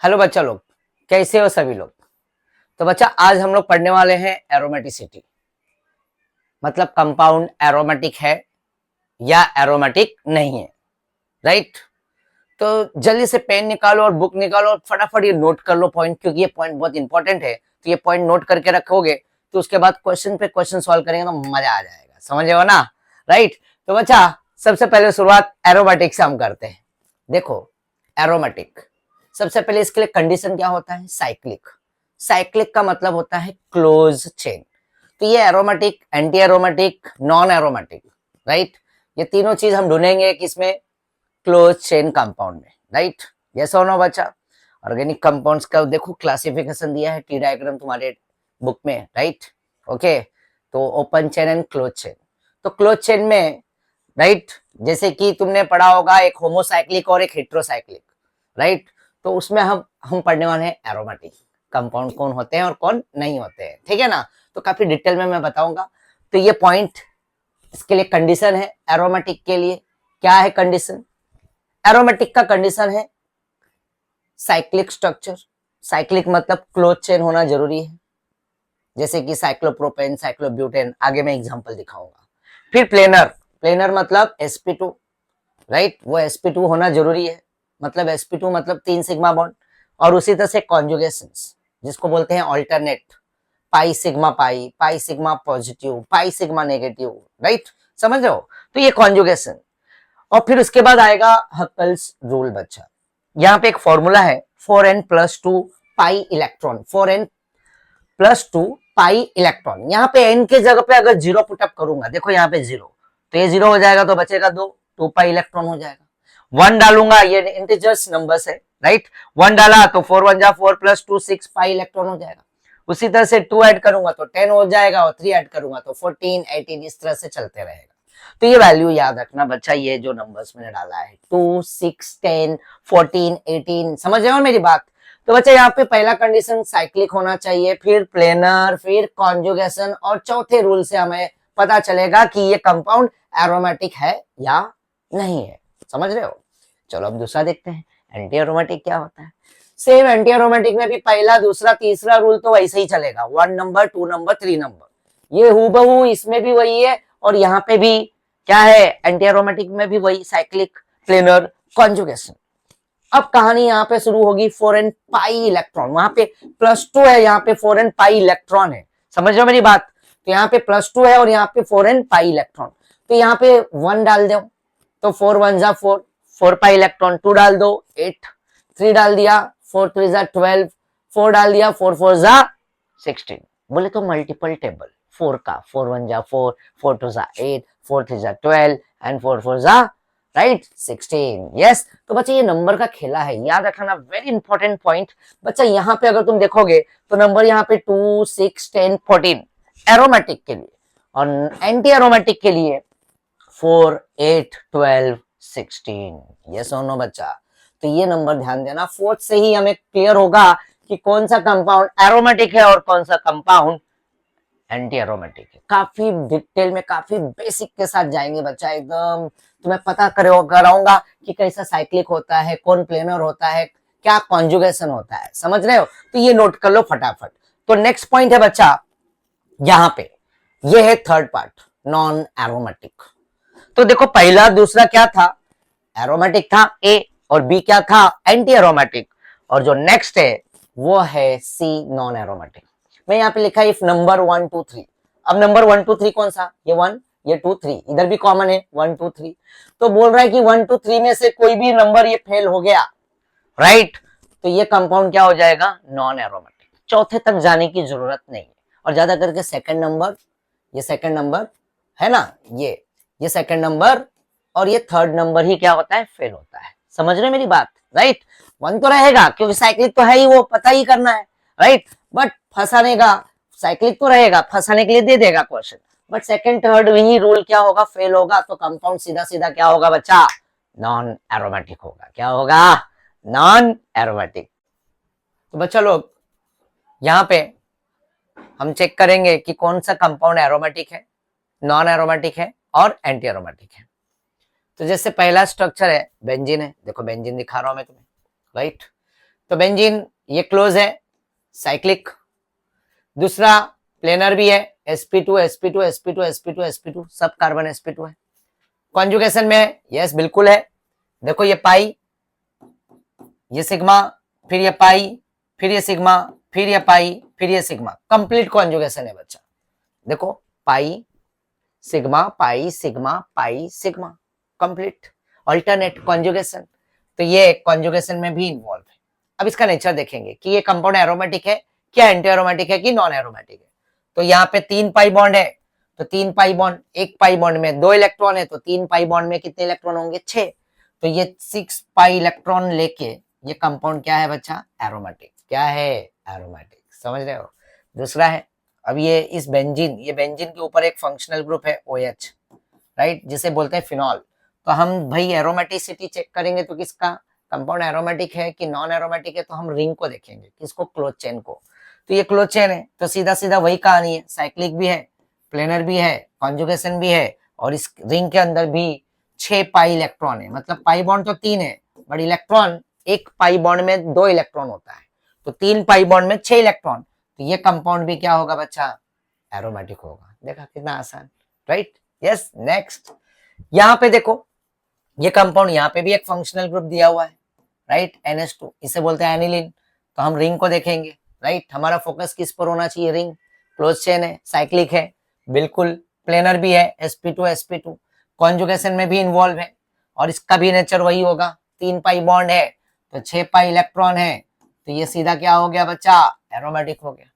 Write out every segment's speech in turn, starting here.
Hello बच्चा लोग, कैसे हो सभी लोग। तो बच्चा आज हम लोग पढ़ने वाले हैं एरोमेटिसिटी, मतलब कंपाउंड एरोमेटिक है या एरोमेटिक नहीं है। राइट। तो जल्दी से पेन निकालो और बुक निकालो और फटाफट ये नोट कर लो पॉइंट, क्योंकि ये पॉइंट बहुत इंपॉर्टेंट है। तो ये पॉइंट नोट करके रखोगे तो उसके बाद क्वेश्चन पे क्वेश्चन सॉल्व करेंगे तो मजा आ जाएगा, समझे हो ना। राइट। तो बच्चा सबसे पहले शुरुआत एरोमेटिक से हम करते हैं। देखो, एरोमेटिक सबसे पहले इसके लिए कंडीशन क्या होता है, साइक्लिक। साइक्लिक का मतलब होता है क्लोज चेन। तो ये aromatic, anti aromatic, non aromatic, right. ये तीनों चीज हम ढूंढेंगे किसमें, क्लोज चेन कंपाउंड में। राइट। यस और नो बच्चा। ऑर्गेनिक कंपाउंड्स का देखो क्लासिफिकेशन दिया है, टी डायग्राम तुम्हारे बुक में। राइट। ओके। तो open chain and close chain. तो क्लोज चेन में, राइट, जैसे कि तुमने पढ़ा होगा एक होमोसाइक्लिक और एक हेट्रोसाइक्लिक। राइट। तो उसमें हम पढ़ने वाले हैं एरोमेटिक कंपाउंड कौन होते हैं और कौन नहीं होते हैं, ठीक है ना। तो काफी डिटेल में मैं बताऊंगा। तो ये पॉइंट इसके लिए कंडीशन है एरोमेटिक के लिए। क्या है कंडीशन? एरोमेटिक का कंडीशन है साइक्लिक स्ट्रक्चर। साइक्लिक मतलब क्लोज चेन होना जरूरी है, जैसे कि साइक्लोप्रोपेन, साइक्लोब्यूटेन, आगे मैं एग्जांपल दिखाऊंगा। फिर प्लेनर। प्लेनर मतलब sp2, राइट, वो sp2 होना जरूरी है। मतलब sp2 मतलब 3 सिग्मा बॉन्ड। और उसी तरह से कॉन्जुगेशंस, जिसको बोलते हैं alternate, pi sigma pi, pi sigma positive, pi sigma negative. Right, समझ रहे हो। तो ये कॉन्जुगेशन। और फिर उसके बाद आएगा हक्कल्स रूल बच्चा। यहाँ पे एक फॉर्मूला है 4n+2 pi electron, 4n+2 pi electron. यहाँ पे n के जगह पे अगर जीरो पुटअप करूंगा, देखो यहाँ पे जीरो, तो ये जीरो हो जाएगा तो बचेगा 2 पाई इलेक्ट्रॉन हो जाएगा। 1 डालूंगा, ये इंटीजर्स नंबर्स है, राइट। 1 डाला तो 4 1 जा 4 +2 6 पाई इलेक्ट्रॉन हो जाएगा। उसी तरह से 2 ऐड करूंगा तो 10 हो जाएगा, और 3 ऐड करूंगा तो 14 18, इस तरह से चलते रहेगा। तो ये वैल्यू याद रखना बच्चा, ये जो नंबर्स मैंने डाला है 2 6 10 14 18, समझ रहे हो मेरी बात। तो बच्चा यहाँ पे पहला कंडीशन साइक्लिक होना चाहिए, फिर प्लेनर, फिर कॉन्जुगेशन, और चौथे रूल से हमें पता चलेगा कि ये कंपाउंड एरोमेटिक है या नहीं है। समझ रहे हो। चलो अब दूसरा देखते हैं, एंटी एरोमेटिक क्या होता है। सेम एंटी एरोमेटिक में भी पहला दूसरा तीसरा रूल तो वैसे ही चलेगा, 1 नंबर 2 नंबर 3 नंबर, ये हूबहू इसमें भी वही है। और यहाँ पे भी क्या है, एंटी एरोमेटिक में भी वही, साइक्लिक, प्लेनर, कॉन्जुगेशन। अब कहानी यहाँ पे शुरू होगी 4n पाई इलेक्ट्रॉन। वहां पे +2 है, यहाँ पे 4n पाई इलेक्ट्रॉन है। समझ रहे हो मेरी बात। तो यहाँ पे +2 है और यहाँ पे 4n पाई इलेक्ट्रॉन। तो यहाँ पे 1 डाल दो तो 4 1 जा 4, 4 पाई इलेक्ट्रॉन। 2 डाल दो 8, 3 डाल दिया 4 3 जा 12, 4 डाल दिया 4 4 जा 16। बोले तो मल्टीपल टेबल 4 का, 4 1 जा 4, 4 2 जा 8, 4 3 जा 12 एंड 4 4 जा, राइट, 16। यस। तो बच्चा ये नंबर का खेला है, याद रखना, वेरी इंपॉर्टेंट पॉइंट। बच्चा यहाँ पे अगर तुम देखोगे तो नंबर यहाँ पे 2 6 10 14 एरोमेटिक के लिए, और एंटी एरोमेटिक के लिए 4 8 12 16। यस और नो बच्चा। तो ये नंबर ध्यान देना, फोर्थ से ही हमें क्लियर होगा कि कौन सा कंपाउंड एरोमेटिक है और कौन सा कंपाउंड एंटी एरोमेटिक है। काफी डिटेल में, काफी बेसिक के साथ जाएंगे बच्चा, एकदम तुम्हें पता कराऊंगा कि कैसा साइक्लिक होता है, कौन प्लेनर होता है, क्या कॉन्जुगेशन होता है, समझ रहे हो। तो ये नोट कर लो फटाफट। तो नेक्स्ट पॉइंट है बच्चा, यहाँ पे ये है थर्ड पार्ट, नॉन एरोमेटिक। तो देखो पहला दूसरा क्या था, एरोमेटिक था ए, और बी क्या था, एंटी एरोमेटिक। और जो नेक्स्ट है वो है सी, नॉन एरोमेटिक। मैं यहाँ पे लिखा है इफ नंबर 1 2 3। अब नंबर 1 2 3 कौन सा, ये 1, ये 2 3, इधर भी कॉमन है 1 2 3। तो बोल रहा है कि 1 2 3 में से कोई भी नंबर ये फेल हो गया, राइट, तो ये कंपाउंड क्या हो जाएगा, नॉन एरोमेटिक। चौथे तक जाने की जरूरत नहीं है। और ज्यादा करके सेकंड नंबर, ये सेकंड नंबर है ना, ये सेकंड नंबर और ये थर्ड नंबर ही क्या होता है, फेल होता है। समझ रहे मेरी बात, राइट। 1 तो रहेगा क्योंकि साइक्लिक तो है ही, वो पता ही करना है, राइट। बट फंसाने का, साइक्लिक तो रहेगा, फंसाने के लिए दे देगा क्वेश्चन। बट सेकंड थर्ड वही रूल क्या होगा, फेल होगा, तो कंपाउंड सीधा सीधा क्या होगा बच्चा, नॉन एरोमेटिक होगा। क्या होगा, नॉन एरोमेटिक। तो बच्चा लोग यहाँ पे हम चेक करेंगे कि कौन सा कंपाउंड एरोमेटिक है, नॉन एरोमेटिक है और एंटी एरोमेटिक है। तो जैसे पहला स्ट्रक्चर है बेंजीन है, देखो बेंजीन दिखा रहा हूं मैं तुम्हें, राइट। तो बेंजीन ये क्लोज है, साइक्लिक। दूसरा प्लेनर भी है, sp2 sp2 sp2 sp2 sp2 सब कार्बन sp2 है। कॉन्जुगेशन में है, यस बिल्कुल है। देखो ये पाई, ये सिग्मा, फिर ये पाई, फिर ये सिग्मा, फिर ये पाई, फिर ये सिग्मा, कंप्लीट कॉन्जुगेशन है बच्चा। देखो pi sigma pi sigma pi sigma, complete alternate conjugation. तो ये कॉन्जुगेशन में भी इन्वॉल्व है। अब इसका नेचर देखेंगे कि ये कंपाउंड एरोमेटिक है, क्या एंटी एरोमेटिक है कि नॉन एरोमेटिक है। तो यहाँ पे 3 पाई बॉन्ड है, तो 3 पाई बॉन्ड, एक पाई बॉन्ड में 2 इलेक्ट्रॉन है, तो 3 पाई बॉन्ड में कितने इलेक्ट्रॉन होंगे, 6। तो ये 6 पाई इलेक्ट्रॉन लेके ये कंपाउंड क्या है बच्चा, एरोमेटिक। क्या है, एरोमेटिक, समझ रहे हो। दूसरा है, अब ये इस बेंजीन, ये बेंजीन के ऊपर एक फंक्शनल ग्रुप है OH, राइट, जिसे बोलते हैं फिनॉल। तो हम भाई एरोमेटिसिटी चेक करेंगे तो किसका कंपाउंड एरोमेटिक है कि नॉन एरोमेटिक है, तो हम रिंग को देखेंगे, किसको, क्लोज चेन को। तो ये क्लोज चेन है, तो सीधा सीधा वही कहानी है, साइक्लिक भी है, प्लेनर भी है, कॉन्जुगेशन भी है, और इस रिंग के अंदर भी 6 पाई इलेक्ट्रॉन है। मतलब पाई बॉन्ड तो 3 है, बट इलेक्ट्रॉन एक पाई बॉन्ड में 2 इलेक्ट्रॉन होता है, तो 3 पाई बॉन्ड में 6 इलेक्ट्रॉन। तो ये कंपाउंड भी क्या होगा बच्चा, एरोमेटिक होगा। देखा कितना आसान, राइट। यस, नेक्स्ट यहाँ पे देखो, ये कंपाउंड यहाँ पे भी एक फंक्शनल ग्रुप दिया हुआ है, राइट, NH2, इसे बोलते हैं एनिलीन। तो हम रिंग को देखेंगे, राइट। हमारा फोकस किस पर होना चाहिए, रिंग, क्लोज चेन है, साइक्लिक है, बिल्कुल, प्लेनर भी है, sp2 sp2, कॉन्जुगेशन में भी इन्वॉल्व है, और इसका भी नेचर वही होगा, 3 पाई बॉन्ड है, तो 6 पाई इलेक्ट्रॉन है, तो ये सीधा क्या हो गया बच्चा, एरोमेटिक हो गया।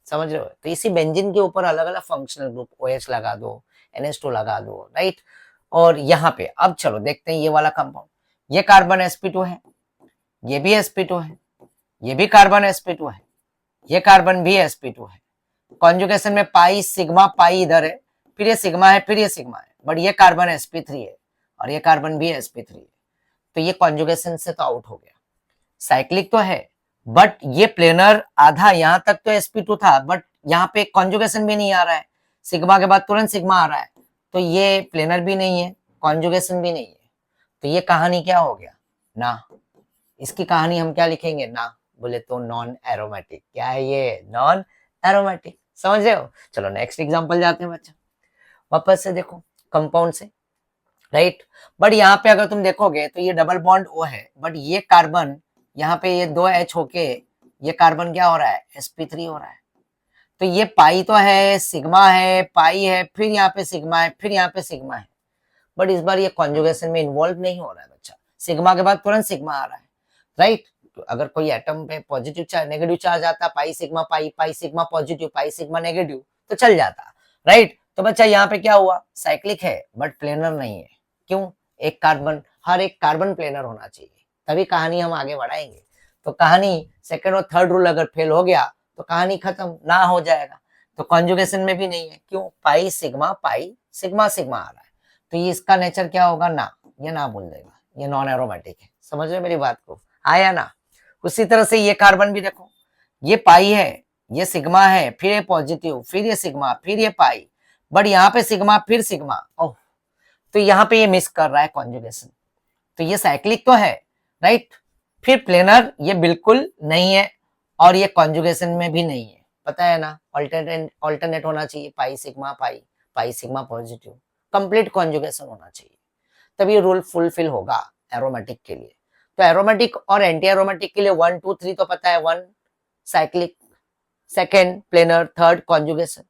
समझ रहे हो। तो इसी बेंजीन के ऊपर अलग अलग फंक्शनल ग्रुप, OH लगा दो, NH2 लगा दो, राइट। और यहाँ पे अब चलो देखते हैं ये वाला कंपाउंड, ये कार्बन sp2 है, ये भी sp2 है, ये भी कार्बन sp2 है, ये कार्बन भी sp2 है। कॉन्जुगेशन में पाई सिग्मा पाई इधर है, फिर ये सिग्मा है, फिर ये सिग्मा है, बट ये कार्बन sp3 है, और ये कार्बन भी sp3 है। तो ये कॉन्जुगेशन से तो आउट हो गया। साइक्लिक तो है, बट ये प्लेनर आधा, यहाँ तक तो sp2 था, बट यहाँ पे कॉन्जुगेशन भी नहीं आ रहा है, सिग्मा के बाद तुरंत सिग्मा आ रहा है, तो ये प्लेनर भी नहीं है, कॉन्जुगेशन भी नहीं है। तो ये कहानी क्या हो गया, ना। इसकी कहानी हम क्या लिखेंगे, ना, बोले तो नॉन एरोमेटिक। क्या है ये, नॉन एरोमेटिक, समझ रहे हो। चलो नेक्स्ट एग्जांपल जाते हैं बच्चा, वापस से देखो कंपाउंड से, राइट। बट यहाँ पे अगर तुम देखोगे तो ये डबल बॉन्ड O है, बट ये कार्बन यहाँ पे ये 2H होके ये कार्बन क्या हो रहा है, sp3 हो रहा है। तो ये पाई तो है, सिग्मा है, पाई है, फिर यहाँ पे सिग्मा है, फिर यहाँ पे सिग्मा है, बट इस बार ये कॉन्जुगेशन में इन्वॉल्व नहीं हो रहा है बच्चा। सिग्मा के बाद तुरंत सिग्मा आ रहा है, राइट। तो अगर कोई एटम पे पॉजिटिव चार्ज नेगेटिव चार्ज आता, pi sigma pi, pi sigma positive, pi sigma negative, तो चल जाता, राइट। तो बच्चा यहाँ पे क्या हुआ, साइक्लिक है बट प्लेनर नहीं है। क्यों, एक कार्बन, हर एक कार्बन प्लेनर होना चाहिए, तभी कहानी हम आगे बढ़ाएंगे। तो कहानी सेकंड और थर्ड रूल अगर फेल हो गया तो कहानी खत्म, ना हो जाएगा। तो कॉन्जुगेशन में भी नहीं है, क्यों, पाई सिग्मा सिग्मा आ रहा है, तो ये इसका नेचर क्या होगा, ना, ये ना बोल देगा, ये नॉन एरोमेटिक है। समझ रहे मेरी बात को, आया ना। उसी तरह से ये कार्बन भी देखो, ये पाई है, ये सिग्मा है, फिर ये पॉजिटिव, फिर ये सिग्मा, फिर ये पाई, बट यहाँ पे सिग्मा फिर सिग्मा, ओह, तो यहाँ पे ये मिस कर रहा है कॉन्जुगेशन। तो ये साइक्लिक तो है, राइट, फिर प्लेनर ये बिल्कुल नहीं है, और ये कॉन्जुगेशन में भी नहीं है, पता है ना। ऑल्टरनेट होना चाहिए, pi sigma pi, pi sigma positive, complete conjugation होना चाहिए, तभी रूल फुलफिल होगा एरोमेटिक के लिए। तो एरोमेटिक और एंटी एरोमेटिक के लिए 1 2 3 तो पता है, 1 cyclic, second planar, third conjugation.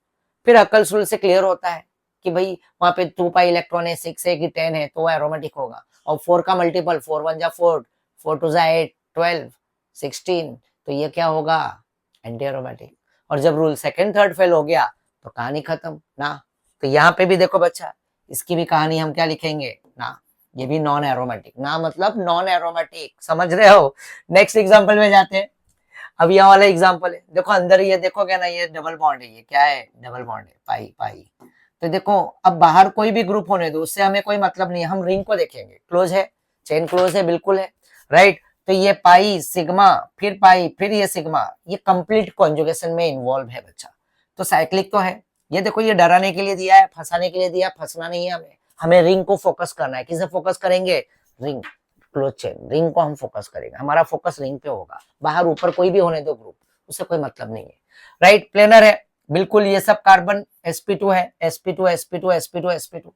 फिर अकल्स रूल से क्लियर होता है कि भाई वहां पे 2 पाई इलेक्ट्रॉन है, 6 है कि 10 है, तो वो एरोमेटिक होगा। और 4 का मल्टीपल, 4 1 जा 4, 4 2 जा 8, 12, 16, तो ये क्या होगा, एंटी एरोमेटिक। और जब रूल सेकेंड थर्ड फेल हो गया तो कहानी खत्म, ना। तो यहाँ पे भी देखो बच्चा, इसकी भी कहानी हम क्या लिखेंगे, ना। ये भी नॉन एरोमेटिक, ना मतलब नॉन एरोमेटिक, समझ रहे हो। नेक्स्ट एग्जांपल में जाते हैं। अब यहाँ वाला एग्जांपल है, देखो अंदर ये देखोगे ना, ये डबल बॉन्ड है, ये क्या है, डबल बॉन्ड है, पाई पाई। तो देखो अब बाहर कोई भी ग्रुप होने दो, उससे हमें कोई मतलब नहीं है, हम रिंग को देखेंगे, क्लोज है, चेन क्लोज है, बिल्कुल है, राइट। तो ये पाई सिग्मा, फिर पाई, फिर ये सिग्मा, ये कंप्लीट कॉन्जुगेशन में इन्वॉल्व है बच्चा। तो साइक्लिक तो है, ये देखो ये डराने के लिए दिया है, फंसाने के लिए दिया, फंसना नहीं है हमें, हमें रिंग को फोकस करना है। किसे फोकस करेंगे, रिंग, क्लोज चेन, रिंग को हम फोकस करेंगे, हमारा फोकस रिंग पे होगा, बाहर ऊपर कोई भी होने दो ग्रुप, उससे कोई मतलब नहीं है, राइट। प्लेनर है बिल्कुल, ये सब कार्बन sp2 है, sp2 sp2 sp2 sp2,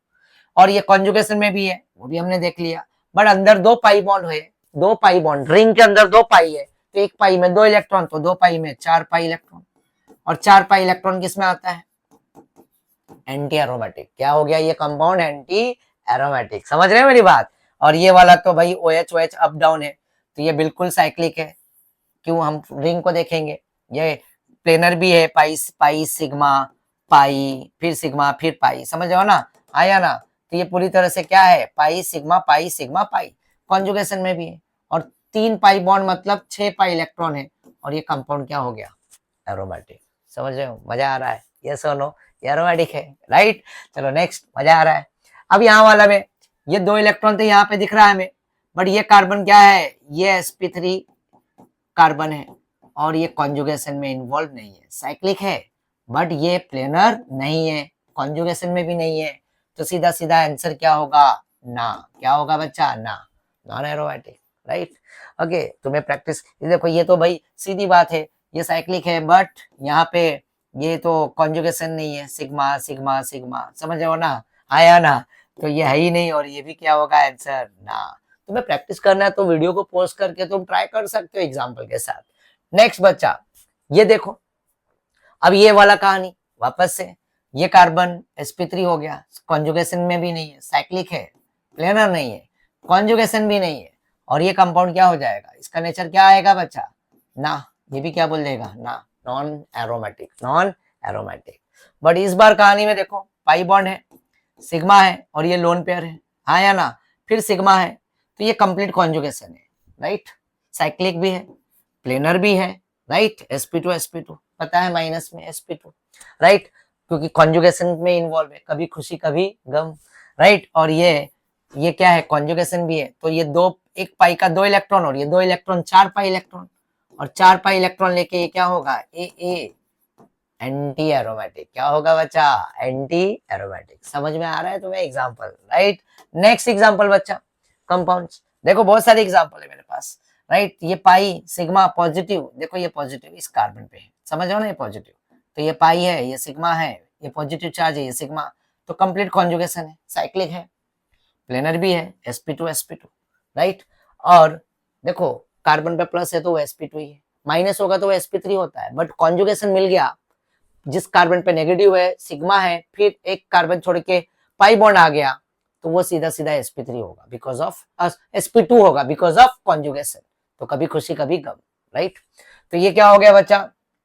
और ये कॉन्जुगेशन में भी है, वो भी हमने देख लिया। बट अंदर दो पाई बॉन्ड है, दो पाई बॉन्ड, रिंग के अंदर दो पाई है, तो एक पाई में दो इलेक्ट्रॉन, तो दो पाई में चार पाई इलेक्ट्रॉन, और चार पाई इलेक्ट्रॉन किसमें आता है, एंटी एरोमेटिक। क्या हो गया ये कंपाउंड, एंटी एरोमेटिक, समझ रहे हैं मेरी बात। और ये वाला तो भाई OH OH अप डाउन है, तो ये बिल्कुल साइक्लिक है। क्यों, हम रिंग को देखेंगे, ये प्लेनर भी है, पाई पाई सिग्मा पाई फिर सिग्मा फिर पाई, समझ रहे हो ना, आया ना। तो ये पूरी तरह से क्या है, पाई सिग्मा पाई, कॉन्जुगेशन में भी है, और तीन पाई बॉन्ड मतलब 6 पाई इलेक्ट्रॉन है, और ये कंपाउंड क्या हो गया, एरोमेटिक। समझ रहे हो, मजा आ रहा है, यस और नो, ये एरोमेटिक है, राइट। चलो नेक्स्ट, मजा आ रहा है। अब यहाँ वाला में ये दो इलेक्ट्रॉन तो यहाँ पे दिख रहा है हमें, बट ये कार्बन क्या है, ये sp3 कार्बन है, और ये कॉन्जुगेशन में इन्वॉल्व नहीं है, साइक्लिक है, बट ये प्लेनर नहीं है, कॉन्जुगेशन में भी नहीं है, तो सीधा सीधा आंसर क्या होगा, ना। क्या होगा बच्चा, ना, नॉन एरोमेटिक, राइट। ओके, तुम्हें प्रैक्टिस, देखो ये तो भाई सीधी बात है, ये साइक्लिक है, बट यहाँ पे ये तो कॉन्जुगेशन नहीं है, सिग्मा सिग्मा सिग्मा, समझ रहे हो ना, आया ना। तो ये है ही नहीं, और ये भी क्या होगा आंसर, ना। तुम्हें प्रैक्टिस करना है तो वीडियो को पॉज करके तुम ट्राई कर सकते हो एग्जाम्पल के साथ। नेक्स्ट बच्चा, ये देखो, अब ये वाला कहानी वापस से, ये कार्बन sp3 हो गया, कॉन्जुगेशन में भी नहीं है, साइक्लिक है, प्लेनर नहीं है, कॉन्जुगेशन भी नहीं है, और ये कंपाउंड क्या हो जाएगा, इसका नेचर क्या आएगा बच्चा, ना। ये भी क्या बोल देगा, ना, non aromatic, non aromatic. But इस बार कहानी में देखो, पाई बॉन्ड है, सिग्मा है, और ये लोन पेयर है, हाँ या ना, फिर सिग्मा है, तो ये कंप्लीट कॉन्जुगेशन है, राइट। साइक्लिक भी है, प्लेनर भी है, राइट, sp2 पता है माइनस में sp2, राइट, क्योंकि कॉन्जुगेशन में इन्वॉल्व है, कभी खुशी कभी गम, राइट। और ये क्या है, कॉन्जुगेशन भी है, तो ये दो, एक पाई का दो इलेक्ट्रॉन, और ये दो इलेक्ट्रॉन चार पाई इलेक्ट्रॉन, और चार पाई इलेक्ट्रॉन लेके ये क्या होगा, ए एंटी एरोमेटिक। क्या होगा बच्चा, एंटी एरोमेटिक। समझ में आ रहा है तुम्हें एग्जांपल, राइट। नेक्स्ट एग्जांपल बच्चा, कंपाउंड्स, देखो बहुत सारे एग्जांपल है मेरे पास, राइट। ये पाई सिग्मा पॉजिटिव, देखो ये पॉजिटिव इस कार्बन पे है, समझ रहे हो ना, ये पॉजिटिव, तो ये पाई है, ये सिग्मा है, ये पॉजिटिव चार्ज है, ये सिग्मा, तो कंप्लीट कॉन्जुगेशन है, साइक्लिक है, प्लेनर भी है, sp2 राइट। और देखो कार्बन पे प्लस है तो वो sp2 ही है, माइनस होगा तो वो sp3 होता है, बट कॉन्जुगेशन मिल गया, जिस कार्बन पे नेगेटिव है सिग्मा है, फिर एक कार्बन छोड़ के पाई बॉन्ड आ गया, तो वो सीधा सीधा sp3 होगा, बिकॉज ऑफ sp2 होगा बिकॉज ऑफ कॉन्जुगेशन। तो कभी खुशी कभी गम, राइट। तो ये क्या हो गया बच्चा,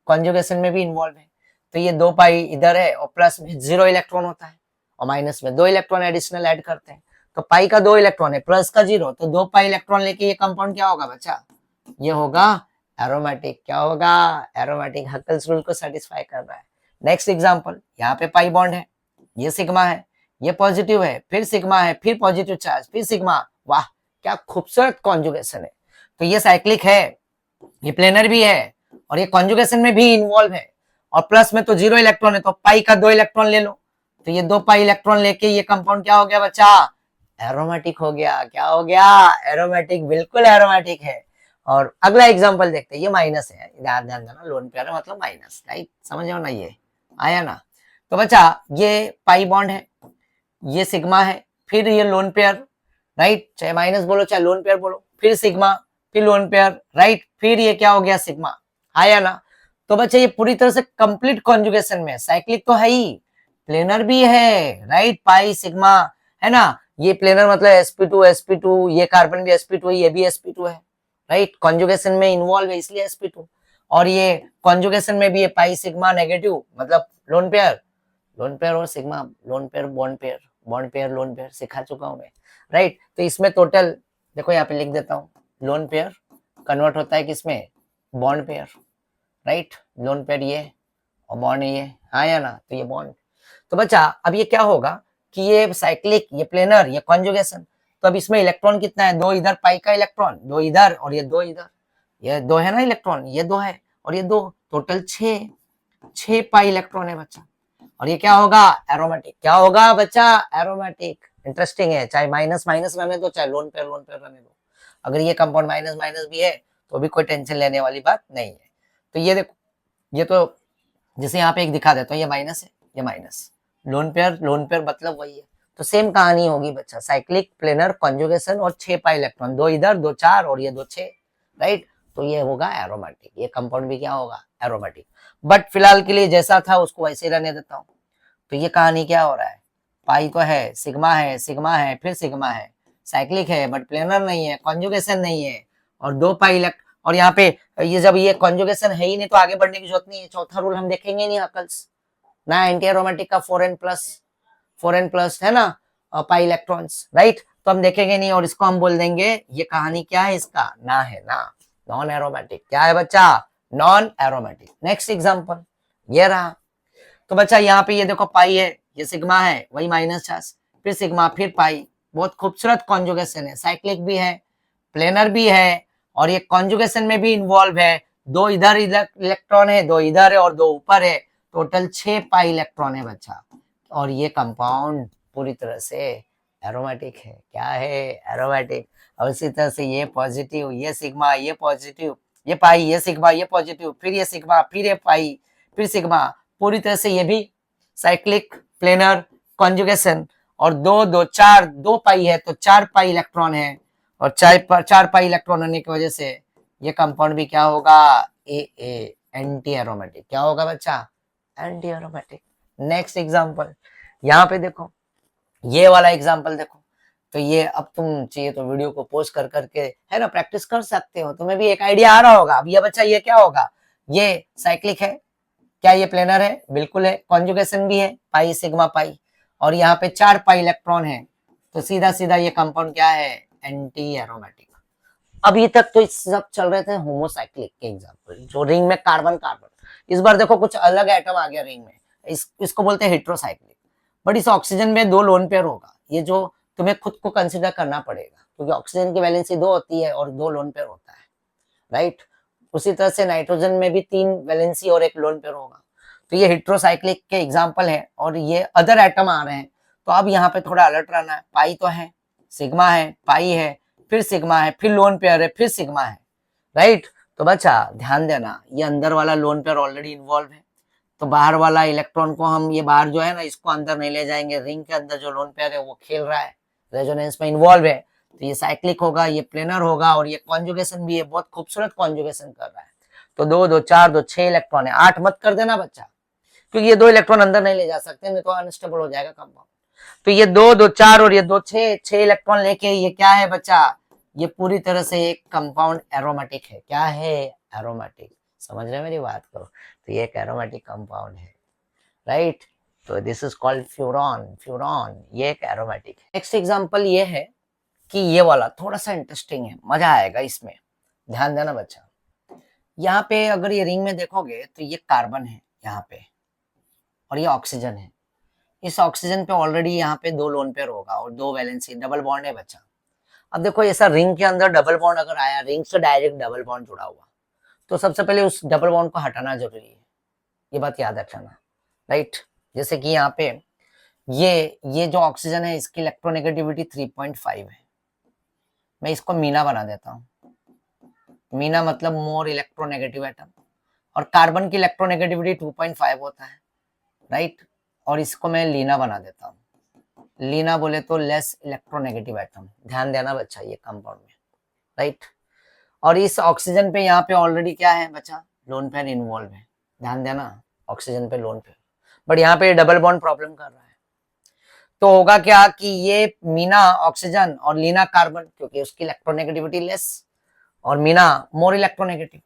कॉन्जुगेशन में भी इन्वॉल्व है, तो ये दो पाई इधर है, और प्लस में 0 इलेक्ट्रॉन होता है, और माइनस में 2 इलेक्ट्रॉन एडिशनल ऐड करते हैं, तो पाई का 2 इलेक्ट्रॉन है, प्लस का 0, तो 2 पाई इलेक्ट्रॉन लेके ये कंपाउंड क्या होगा बच्चा, ये होगा एरोमेटिक। क्या होगा, एरोमेटिक, हक्केल्स रूल को सेटिस्फाई कर रहा है। नेक्स्ट एग्जांपल, यहाँ पे पाई बॉन्ड है, ये सिग्मा है, ये पॉजिटिव है, फिर सिग्मा है, फिर पॉजिटिव चार्ज, फिर सिग्मा, वाह क्या खूबसूरत कॉन्जुगेशन है। तो ये साइक्लिक है, ये प्लेनर भी है, और ये कॉन्जुगेशन में भी इन्वॉल्व है, और प्लस में तो 0 इलेक्ट्रॉन है, तो पाई का 2 इलेक्ट्रॉन ले लो, तो ये 2 पाई इलेक्ट्रॉन लेके ये कंपाउंड क्या हो गया बच्चा, एरोमेटिक हो गया। क्या हो गया, एरोमेटिक, बिल्कुल एरोमेटिक है। और अगला एग्जांपल देखते हैं, ये माइनस है, ध्यान देना, लोन पेयर मतलब माइनस, राइट, समझ ना, ये आया ना। तो बच्चा ये पाई बॉन्ड है, ये सिग्मा है, फिर ये लोन पेयर, राइट, चाहे माइनस बोलो चाहे लोन पेयर बोलो, फिर सिग्मा, फिर लोन पेयर, राइट, फिर ये क्या हो गया सिग्मा, आया ना। तो बच्चा ये पूरी तरह से कंप्लीट कॉन्जुगेशन में, साइक्लिक तो है ही, प्लेनर भी है, राइट, पाई सिग्मा है ना, ये प्लेनर मतलब sp2 ये कार्बन भी sp2 है, ये भी sp2 है, राइट, कॉन्जुगेशन में इन्वॉल्व है इसलिए sp2, और ये कॉन्जुगेशन में भी है, पाई सिग्मा नेगेटिव मतलब लोन पेयर और sigma, lone pair bond pair lone pair सिखा चुका हूं मैं, राइट। तो इसमें टोटल देखो यहाँ पे लिख देता हूँ, लोन पेयर कन्वर्ट होता है किसमें, bond pair, right, lone pair ये और बॉन्ड ये, हाँ या ना, तो ये बॉन्ड। तो बच्चा अब ये क्या होगा कि ये साइक्लिक, ये प्लेनर, ये कॉन्जुगेशन, तो अब इसमें इलेक्ट्रॉन कितना है, 2 इधर पाई का इलेक्ट्रॉन, 2 इधर और ये 2 इधर, ये 2 है ना इलेक्ट्रॉन, ये 2 है और ये 2, टोटल 6 पाई इलेक्ट्रॉन है बच्चा। और ये क्या होगा, एरोमेटिक। क्या होगा बच्चा, एरोमेटिक। इंटरेस्टिंग है, चाहे माइनस माइनस रहने दो, चाहे लोन पेयर रहने दो, अगर ये कंपाउंड माइनस माइनस भी है तो भी कोई टेंशन लेने वाली बात नहीं है। तो ये देखो, ये तो जैसे यहाँ पे एक दिखा देता हूँ, ये माइनस है, ये माइनस, लोन पेयर मतलब वही है। तो सेम कहानी होगी बच्चा, साइक्लिक प्लेनर कॉन्जुगेशन और 6 पाई इलेक्ट्रॉन, 2 इधर 2 4 और ये 2 6, राइट। तो ये होगा एरोमेटिक, ये कंपाउंड भी क्या होगा, एरोमेटिक। बट फिलहाल के लिए जैसा था उसको वैसे ही रहने देता हूँ। तो ये कहानी क्या हो रहा है, पाई तो है, सिग्मा है, सिग्मा है, फिर सिग्मा है, साइक्लिक है बट प्लेनर नहीं है, कॉन्जुगेशन नहीं है, और 2 पाई इलेक्ट्रॉन, और यहाँ पे ये जब ये कॉन्जुगेशन है ही नहीं तो आगे बढ़ने की जरूरत नहीं है। चौथा रूल हम देखेंगे नहीं अकल्स ना, एंटी एरोमेटिक का 4n+ है ना पाई इलेक्ट्रॉन्स, राइट। तो हम देखेंगे नहीं और इसको हम बोल देंगे, ये कहानी क्या है इसका, ना है ना, नॉन एरोमेटिक। क्या है बच्चा, नॉन एरोमेटिक। नेक्स्ट एग्जांपल ये रहा। तो बच्चा यहाँ पे ये देखो पाई है, ये सिग्मा है, वही माइनस चार्ज, फिर सिग्मा, फिर पाई, बहुत खूबसूरत कॉन्जुगेशन है, साइक्लिक भी है, प्लेनर भी है, और ये कॉन्जुगेशन में भी इन्वॉल्व है। 2 इधर इलेक्ट्रॉन है, 2 इधर है और 2 ऊपर है, टोटल 6 पाई इलेक्ट्रॉन है बच्चा। और ये कंपाउंड पूरी तरह से एरोमेटिक है। क्या है, एरोमेटिक। और इसी तरह से ये पॉजिटिव, ये सिग्मा, ये पॉजिटिव, ये पाई, ये सिग्मा, ये पॉजिटिव, फिर ये सिग्मा, फिर ये पाई, फिर सिग्मा, पूरी तरह से ये भी साइक्लिक प्लेनर कॉन्जुगेशन। और 2 2 4, 2 पाई है तो 4 पाई इलेक्ट्रॉन है, और 4 पाई इलेक्ट्रॉन होने की वजह से ये कंपाउंड भी क्या होगा, ए एंटी एरोमेटिक। क्या होगा बच्चा, एंटी एरोमेटिक। नेक्स्ट एग्जांपल यहाँ पे देखो, ये वाला एग्जांपल देखो। तो ये अब तुम चाहिए तो वीडियो को पोस्ट कर करके है ना प्रैक्टिस कर सकते हो, तुम्हें भी एक आइडिया आ रहा होगा। अब ये बच्चा ये क्या होगा, ये साइक्लिक है, क्या ये प्लेनर है, बिल्कुल है, कॉन्जुगेशन भी है, पाई सिग्मा पाई, और यहाँ पे 4 पाई इलेक्ट्रॉन है, तो सीधा सीधा ये कंपाउंड क्या है, एंटी एरोमेटिक। अभी तक तो सब चल रहे थे होमोसाइक्लिक के एग्जांपल, जो रिंग में कार्बन कार्बन। इस बार देखो कुछ अलग एटम आ गया रिंग में, इसको बोलते हैं हेट्रोसाइक्लिक। बट इस ऑक्सीजन में 2 लोन पेयर होगा, ये जो तुम्हें खुद को कंसिडर करना पड़ेगा, क्योंकि ऑक्सीजन की वैलेंसी 2 होती है और 2 लोन पेयर होता है, राइट। उसी तरह से नाइट्रोजन में भी 3 वैलेंसी और 1 लोन पेयर होगा। तो ये हेट्रोसाइक्लिक के एग्जाम्पल है, और ये अदर एटम आ रहे हैं। तो अब यहाँ पे थोड़ा अलर्ट रहना है। पाई तो है, सिग्मा है, पाई है, फिर सिग्मा है, फिर लोन पेयर है, फिर सिग्मा है, राइट। तो बच्चा ध्यान देना, ये अंदर वाला लोन पेयर ऑलरेडी इन्वॉल्व है, तो बाहर वाला इलेक्ट्रॉन को हम, ये बाहर जो है ना, इसको अंदर नहीं ले जाएंगे। रिंग के अंदर जो लोन पेयर है वो खेल रहा है, रेजोनेंस में इन्वॉल्व है, तो ये साइक्लिक होगा, ये प्लेनर होगा, और ये कॉन्जुगेशन भी है, बहुत खूबसूरत कॉन्जुगेशन कर रहा है। तो 2 2 4 2 6 इलेक्ट्रॉन है, 8 मत कर देना बच्चा, क्योंकि ये 2 इलेक्ट्रॉन अंदर नहीं ले जा सकते, नहीं तो अनस्टेबल हो जाएगा कंपाउंड। तो ये 2 2 4 और ये 2 6 इलेक्ट्रॉन लेके ये क्या है बच्चा, ये पूरी तरह से एक कंपाउंड एरोमेटिक है। क्या है, एरोमेटिक। समझ रहे मेरी बात को। तो ये एक एरोमेटिक कंपाउंड है, राइट। तो दिस इज कॉल्ड फ्यूरॉन, ये एक एरोमेटिक है। नेक्स्ट एग्जांपल ये है कि ये वाला थोड़ा सा इंटरेस्टिंग है, मजा आएगा इसमें, ध्यान देना बच्चा। यहाँ पे अगर ये रिंग में देखोगे तो ये कार्बन है यहाँ पे, और ये ऑक्सीजन है। इस ऑक्सीजन पे ऑलरेडी यहाँ पे 2 लोन पेयर होगा और 2 वैलेंसी, डबल बॉन्ड है बच्चा। अब देखो ऐसा रिंग के अंदर डबल बॉन्ड अगर आया, रिंग से डायरेक्ट डबल बॉन्ड जुड़ा हुआ, तो सबसे पहले उस डबल बॉन्ड को हटाना जरूरी है, ये बात याद रखना, राइट। जैसे कि यहाँ पे ये जो ऑक्सीजन है इसकी इलेक्ट्रोनेगेटिविटी 3.5 है, मैं इसको मीना बना देता हूँ। मीना मतलब मोर इलेक्ट्रोनेगेटिव एटम, और कार्बन की इलेक्ट्रोनेगेटिविटी 2.5 होता है, राइट। और इसको मैं लीना बना देता हूँ, लीना बोले तो लेस इलेक्ट्रोनेगेटिव एटम। ध्यान देना बच्चा ये कंपाउंड में, राइट। और इस ऑक्सीजन पे यहाँ पे ऑलरेडी क्या है बच्चा, लोन पेयर इन्वॉल्व है। ध्यान देना, ऑक्सीजन पे लोन पेयर, बट यहाँ पे डबल बॉन्ड प्रॉब्लम कर रहा है। तो होगा क्या कि ये मीना ऑक्सीजन और लीना कार्बन, क्योंकि उसकी इलेक्ट्रोनेगेटिविटी लेस और मीना मोर इलेक्ट्रोनेगेटिव।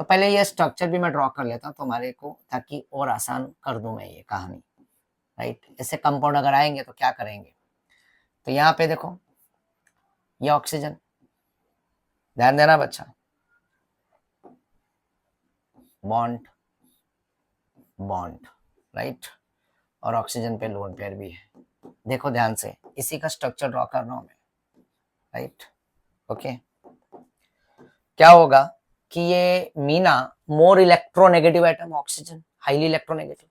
तो पहले ये स्ट्रक्चर भी मैं ड्रॉ कर लेता हूँ तुम्हारे को, ताकि और आसान कर दूं मैं ये कहानी, राइट। ऐसे कंपाउंड अगर आएंगे तो क्या करेंगे। तो यहाँ पे देखो ये ऑक्सीजन, ध्यान देना बच्चा, बॉन्ड बॉन्ड, राइट। और ऑक्सीजन पे लोन पेयर भी है। देखो ध्यान से, इसी का स्ट्रक्चर ड्रॉ कर रहा हूं मैं, राइट, ओके। क्या होगा कि ये मीना more electronegative atom, oxygen highly electronegative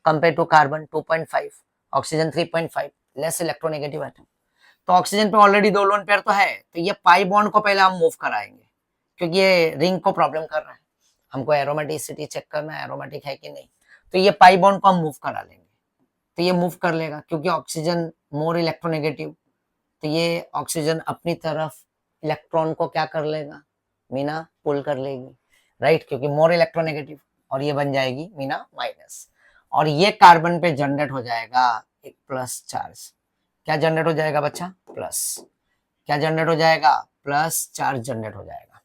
compare to carbon 2.5, oxygen 3.5, less electronegative atom. तो ऑक्सीजन पे ऑलरेडी 2 लोन पेयर तो है, तो ये पाई बॉन्ड को पहले हम मूव कराएंगे, क्योंकि ये रिंग को प्रॉब्लम कर रहा है, हमको एरोमेटिसिटी चेक करना है एरोमेटिक है कि नहीं। तो ये पाई बॉन्ड को हम मूव करा लेंगे, तो ये मूव कर लेगा क्योंकि ऑक्सीजन मोर इलेक्ट्रोनेगेटिव, तो ये ऑक्सीजन अपनी तरफ इलेक्ट्रॉन को क्या कर लेगा, मीना पुल कर लेगी, राइट, क्योंकि मोर इलेक्ट्रोनेगेटिव, और ये बन जाएगी मीना माइनस, और ये कार्बन पे जनरेट हो जाएगा एक प्लस चार्ज। क्या जनरेट हो जाएगा बच्चा, प्लस, क्या जनरेट हो जाएगा, प्लस चार्ज जनरेट हो जाएगा।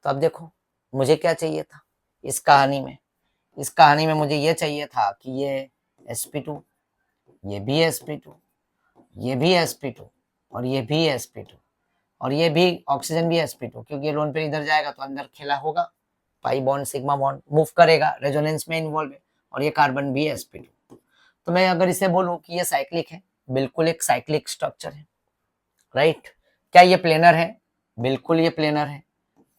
तो अब देखो मुझे क्या चाहिए था इस कहानी में, इस कहानी में मुझे ये चाहिए था कि ये sp2, ये भी sp2, ये भी sp2, और ये भी sp2, और ये भी ऑक्सीजन भी sp2, क्योंकि ये लोन पे इधर जाएगा तो अंदर खेला होगा, pi bond sigma bond move करेगा, रेजोनेंस में इन्वॉल्व है, और ये कार्बन भी sp2। तो मैं अगर इसे बोलूं कि ये साइक्लिक है, बिल्कुल एक साइक्लिक स्ट्रक्चर है, राइट। क्या ये प्लेनर है, बिल्कुल ये प्लेनर है।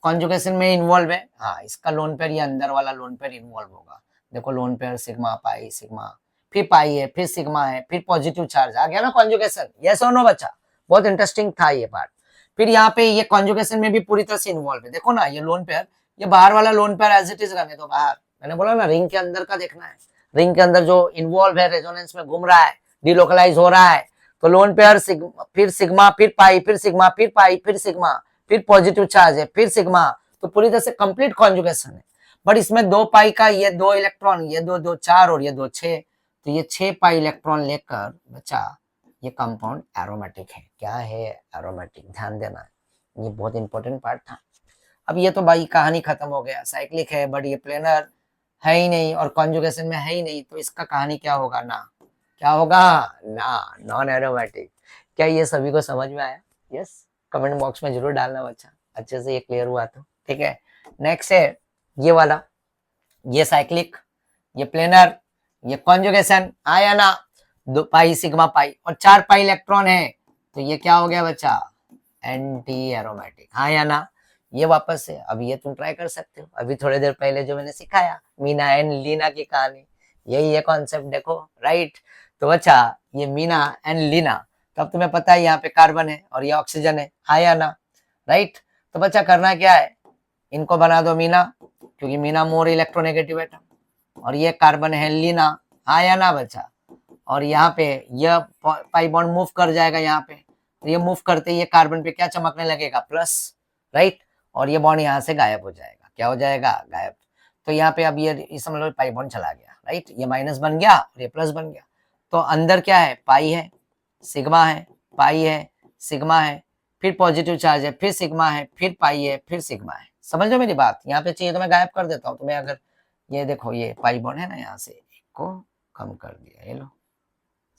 कॉन्जुगेशन में इन्वॉल्व है, हाँ, इसका लोन पेयर ये अंदर वाला लोन पेयर इन्वॉल्व होगा। देखो lone pair sigma pi sigma, फिर पाई है, फिर सिग्मा है, फिर पॉजिटिव चार्ज आ गया ना कॉन्जुगेशन, यस और नो बच्चा, बहुत इंटरेस्टिंग था ये पार्ट। फिर यहाँ पे ये कॉन्जुगेशन में भी पूरी तरह से इन्वॉल्व है, देखो ना ये लोन पेयर, ये बाहर वाला lone pair as it is रहने दो बाहर, मैंने बोला ना रिंग के अंदर का देखना है, रिंग के अंदर जो इन्वॉल्व है रेजोनेंस में घूम रहा है, डिलोकलाइज हो रहा है, तो लोन पेयर फिर सिग्मा, फिर पाई, फिर सिग्मा, फिर पाई, फिर सिग्मा, फिर पॉजिटिव चार्ज है, फिर सिग्मा, तो पूरी तरह से कंप्लीट कॉन्जुगेशन है। बट इसमें 2 पाई का ये 2 इलेक्ट्रॉन, ये 2 2 4 और ये 2 6, तो ये 6 पाई इलेक्ट्रॉन लेकर बच्चा ये कंपाउंड एरोमेटिक है। क्या है, एरोमेटिक, ध्यान देना, ये बहुत इंपॉर्टेंट पार्ट था। अब ये तो भाई कहानी खत्म हो गया, साइक्लिक है बट ये प्लेनर है ही नहीं और कॉन्जुगेशन में है ही नहीं, तो इसका कहानी क्या होगा ना, क्या होगा ना, नॉन एरोमेटिक। क्या ये सभी को समझ में आया? यस, कमेंट बॉक्स में जरूर डालना बच्चा, अच्छे से ये क्लियर हुआ तो ठीक है। नेक्स्ट है ये वाला, ये साइक्लिक, ये प्लेनर, ये कॉन्जुगेशन, आया ना, 2 पाई सिग्मा पाई और 4 पाई इलेक्ट्रॉन है, तो ये क्या हो गया बच्चा, एंटी एरोमेटिक, हाँ या ना। ये वापस है, अभी ये तुम ट्राई कर सकते हो, अभी थोड़ी देर पहले जो मैंने सिखाया मीना एंड लीना की कहानी, यही है कॉन्सेप्ट, देखो राइट। तो बच्चा ये मीना एंड लीना, तो अब तुम्हें पता है यहाँ पे कार्बन है और ये ऑक्सीजन है, हाँ या ना, राइट। तो बच्चा करना क्या है, इनको बना दो मीना, क्योंकि मीना मोर इलेक्ट्रोनेगेटिव एटम, और ये कार्बन है लीना, हाँ या ना बच्चा। और यहाँ पे यह पाई बॉन्ड मूव कर जाएगा यहाँ पे, ये मूव करते ही ये कार्बन पे क्या चमकने लगेगा, प्लस, राइट, और ये बॉन्ड यहाँ से गायब हो जाएगा, क्या हो जाएगा, गायब। तो यहाँ पे अब ये समझ लो पाई बॉन्ड चला गया, राइट, ये माइनस बन गया और ये प्लस बन गया। तो अंदर क्या है, पाई है, सिग्मा है, पाई है, सिग्मा है, फिर पॉजिटिव चार्ज है, फिर सिग्मा है, फिर पाई है, फिर सिग्मा है। समझ लो मेरी बात, यहाँ पे चाहिए तो मैं गायब कर देता हूँ तुम्हें, अगर ये देखो ये पाई बॉन्ड है ना, यहाँ से एक को कम कर दिया, ये लो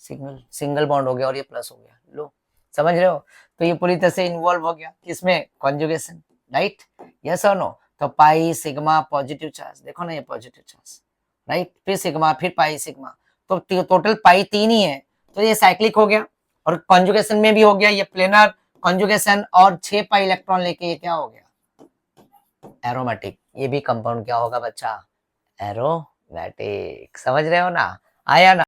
सिंगल बॉन्ड हो गया और ये प्लस हो गया, लो समझ रहे हो। तो ये पूरी तरह से इन्वॉल्व हो गया किसमें, कॉन्जुगेशन, राइट, यस और नो। तो पाई सिग्मा पॉजिटिव चार्ज, देखो ना ये पॉजिटिव चार्ज, राइट, फिर सिग्मा, फिर पाई सिग्मा, तो टोटल पाई 3 ही है, तो ये साइक्लिक हो गया, और कॉन्जुगेशन में भी हो गया ये प्लेनर कॉन्जुगेशन, और 6 पाई इलेक्ट्रॉन लेके ये क्या हो गया, एरोमेटिक। ये भी कंपाउंड क्या होगा बच्चा, एरोमेटिक, समझ रहे हो ना, आया ना।